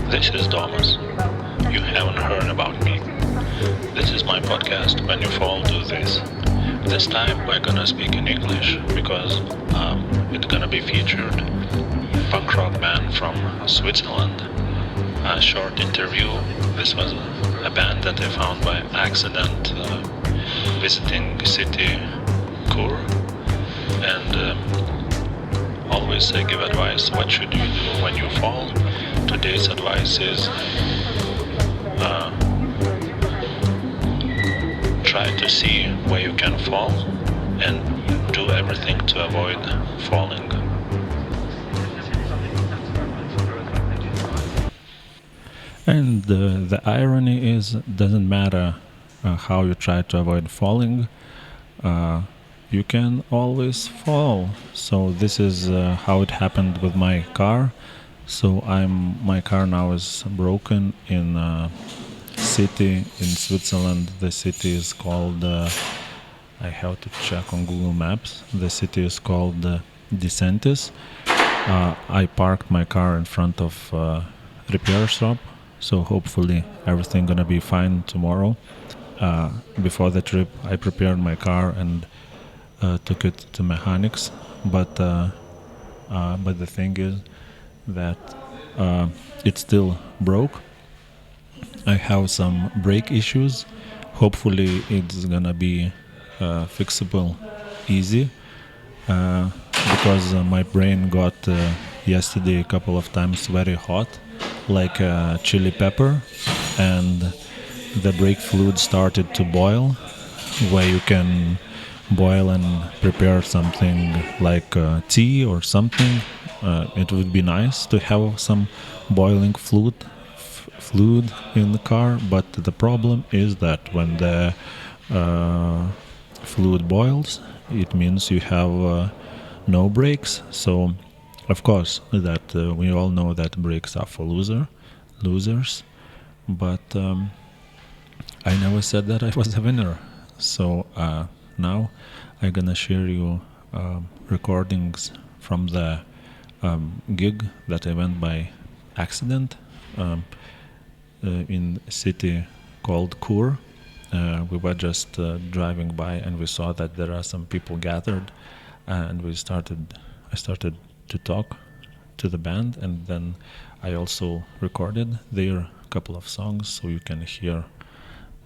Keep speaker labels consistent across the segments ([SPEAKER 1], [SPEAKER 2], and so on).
[SPEAKER 1] This is Thomas. You haven't heard about me. This is my podcast When You Fall Do This. This time we're gonna speak in English because it's gonna be featured punk rock band from Switzerland. A short interview. This was a band that I found by accident visiting city Kur, and always I give advice. What should you do when you fall? Today's advice is try to see where you can fall and do everything to avoid falling. And the irony is, doesn't matter how you try to avoid falling, you can always fall. So this is how it happened with my car. So my car now is broken in a city in Switzerland. The city is called, I have to check on Google Maps. The city is called Disentis. I parked my car in front of a repair shop. So hopefully everything gonna be fine tomorrow. Before the trip, I prepared my car and took it to mechanics. But the thing is that it still broke. I have some brake issues. Hopefully it's gonna be fixable easy because my brain got yesterday a couple of times very hot, like chili pepper, and the brake fluid started to boil, where you can boil and prepare something like tea or something. It would be nice to have some boiling fluid in the car, but the problem is that when the fluid boils, it means you have no brakes. So of course that we all know that brakes are for losers, but I never said that I was a winner. So now I'm gonna share you recordings from the gig that I went by accident in a city called Kur. We were just driving by and we saw that there are some people gathered, and I started to talk to the band, and then I also recorded their couple of songs, so you can hear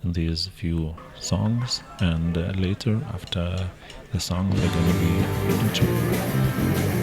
[SPEAKER 1] these few songs, and later after the song they're gonna be interviewed.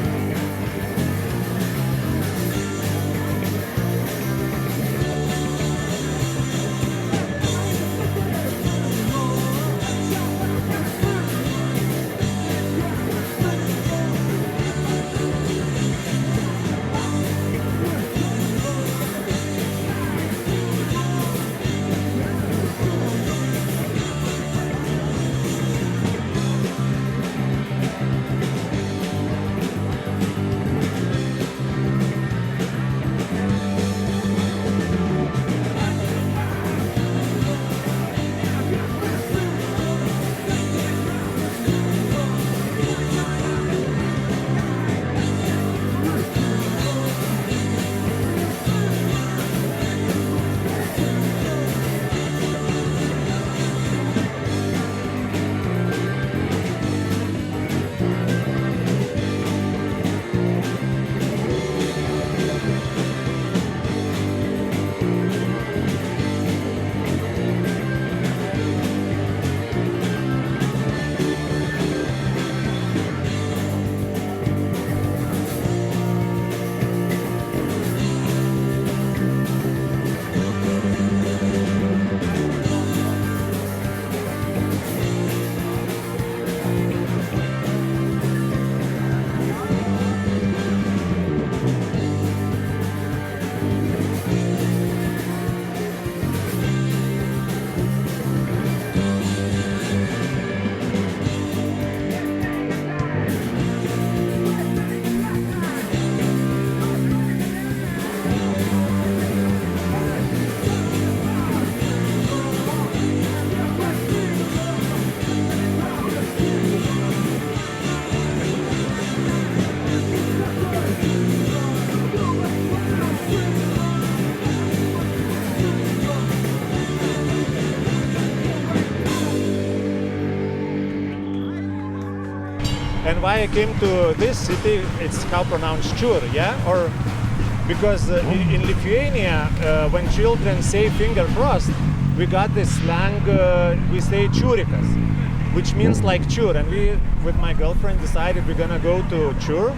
[SPEAKER 2] And why I came to this city, it's how pronounced chur, yeah? Or because in Lithuania, when children say finger crossed, we got this slang, we say churikas, which means like chur. And we, with my girlfriend, decided we're gonna go to chur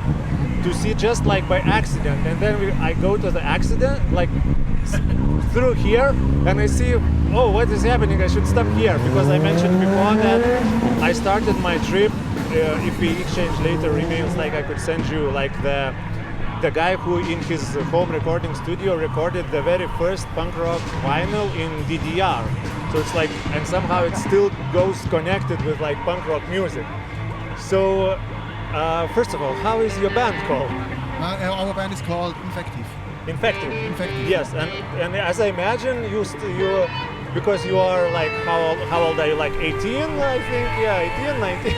[SPEAKER 2] to see just like by accident. And then I go to the accident, like through here, and I see, oh, what is happening? I should stop here, because I mentioned before that I started my trip. If we exchange later emails, like I could send you like the guy who in his home recording studio recorded the very first punk rock vinyl in DDR. So it's like, and somehow it still goes connected with like punk rock music. So first of all, how is your band called?
[SPEAKER 3] Our band is called Infective.
[SPEAKER 2] Infective.
[SPEAKER 3] Infective.
[SPEAKER 2] Yes, and as I imagine, you because you are like how old are you? Like 18, I think. Yeah, 18, 19.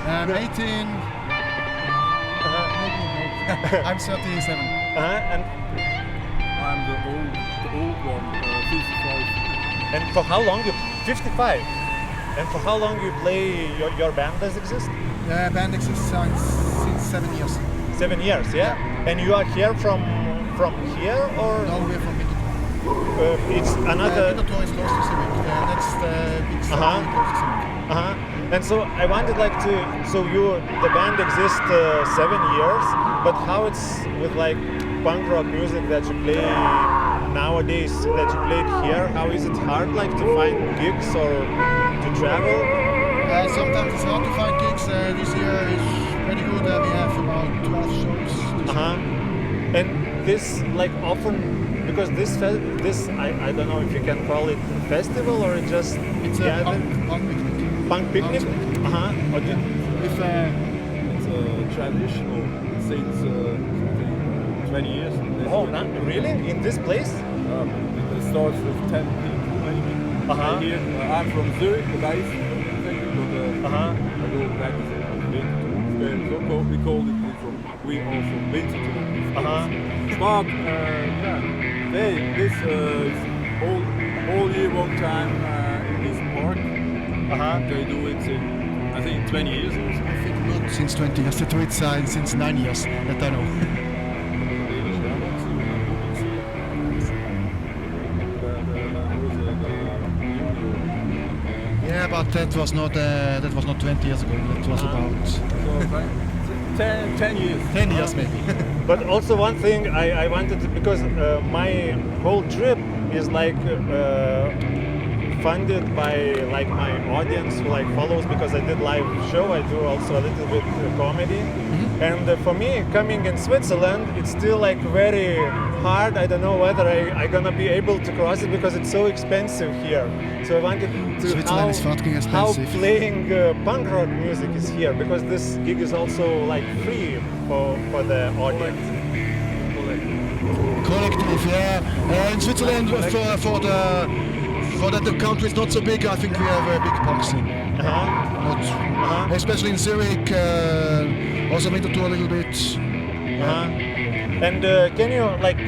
[SPEAKER 3] 18. I'm 37.
[SPEAKER 2] And
[SPEAKER 4] I'm the old one, 55.
[SPEAKER 2] and for how long you 55? And for how long you play your band does exist?
[SPEAKER 3] The band exists since 7 years.
[SPEAKER 2] 7 years, yeah? And you are here from here, or
[SPEAKER 3] No, we're from Winterthur.
[SPEAKER 2] it's another?
[SPEAKER 3] Winterthur is close to Zurich. That's the big city close to Zurich.
[SPEAKER 2] And so I wanted like to, so the band exists 7 years, but how it's with like punk rock music that you play nowadays, that you played here, how is it hard like to find gigs or to travel?
[SPEAKER 3] Sometimes it's hard to find gigs. This year is pretty good. We have about 12 shows.
[SPEAKER 2] And this like often, because this I don't know if you can call it a festival or it just
[SPEAKER 3] It's a punk picnic.
[SPEAKER 2] Punk picnic? Okay.
[SPEAKER 4] It's a traditional since 20 years.
[SPEAKER 2] Oh, not really? In this place?
[SPEAKER 4] It starts with 10 people maybe. And here, I'm from Zurich, the base, but I go back to Winterthur. We call it we are from Winterthur. But this is all year one time in this park. They do it in, I think, 20 years or so.
[SPEAKER 3] I think not since 20 years. They do it since 9 years, that I know. Yeah, but that was not 20 years ago. That was about
[SPEAKER 4] 10 years.
[SPEAKER 3] 10 years maybe.
[SPEAKER 2] But also one thing I wanted to, because my whole trip is like funded by like my audience who like follows, because I did live show, I do also a little bit comedy. And for me, coming in Switzerland, it's still like very hard. I don't know whether I gonna be able to cross it, because it's so expensive here. So I wanted to
[SPEAKER 3] Switzerland is fucking expensive.
[SPEAKER 2] how playing punk rock music is here, because this gig is also like free for the audience.
[SPEAKER 3] Collective, yeah. In Switzerland, for that the country is not so big, I think we have a big punk scene. Especially in Zurich, also Winterthur a little bit.
[SPEAKER 2] And can you like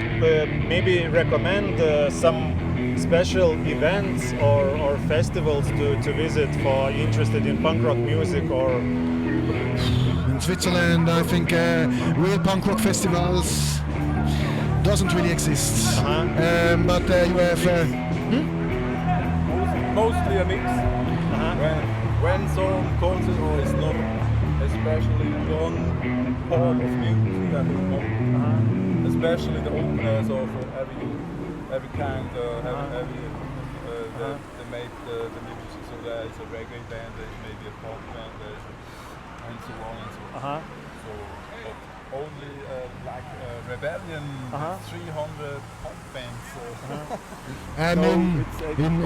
[SPEAKER 2] maybe recommend some special events or festivals to visit for interested in punk rock music? Or
[SPEAKER 3] in Switzerland, I think real punk rock festivals doesn't really exist. But you have
[SPEAKER 4] Mostly a mix. When some concert or is not especially one part of music, I think not. Especially the openers of every kind, they make the music. So there is a reggae band, there is maybe a pop band, and so on and so on. So only like Rebellion, 300 pop bands.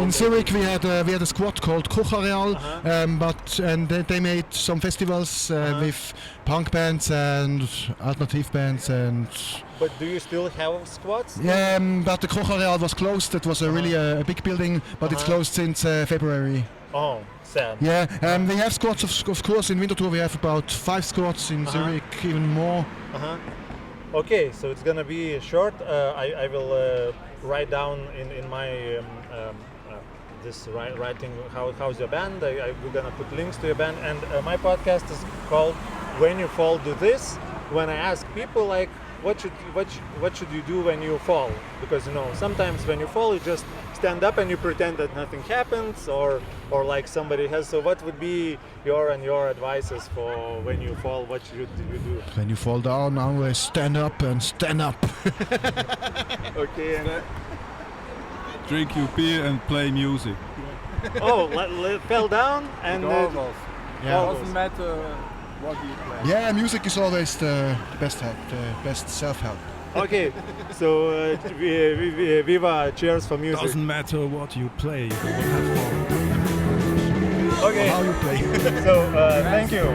[SPEAKER 3] In Zurich we had a squad called Kochareal, and they made some festivals with punk bands and alternative bands and.
[SPEAKER 2] But do you still have squads?
[SPEAKER 3] Yeah, but the Kochareal was closed. It was really a big building, but it's closed since February.
[SPEAKER 2] Oh, sad.
[SPEAKER 3] Yeah, we have squads of course in Winterthur. We have about 5 squads in Zurich, even more.
[SPEAKER 2] Okay, so it's gonna be short. I will write down in my this writing. How's your band? We're gonna put links to your band. And my podcast is called "When You Fall, Do This." When I ask people like, what should you do when you fall? Because sometimes when you fall, you just stand up and you pretend that nothing happens, or like somebody has. So what would be your advices for when you fall? What should you do?
[SPEAKER 3] When you fall down, always stand up and stand up.
[SPEAKER 2] Okay. And
[SPEAKER 4] Drink your beer and play music.
[SPEAKER 2] Fell down and
[SPEAKER 4] Almost.
[SPEAKER 3] Yeah.
[SPEAKER 4] Doesn't matter what you play.
[SPEAKER 3] Yeah, music is always the best help, the best self-help.
[SPEAKER 2] Okay, so viva, cheers for music.
[SPEAKER 4] Doesn't matter what you play. You will have fun.
[SPEAKER 2] Okay,
[SPEAKER 3] How you play.
[SPEAKER 2] so thank you.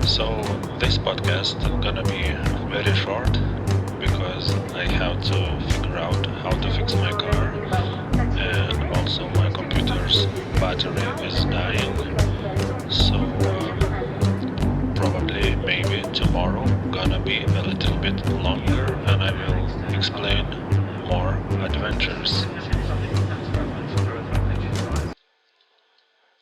[SPEAKER 1] So this podcast is gonna be very short because I have to figure out how to fix my car, and also my computer's battery is dying. So probably maybe tomorrow gonna be a little bit longer and I will explain more adventures.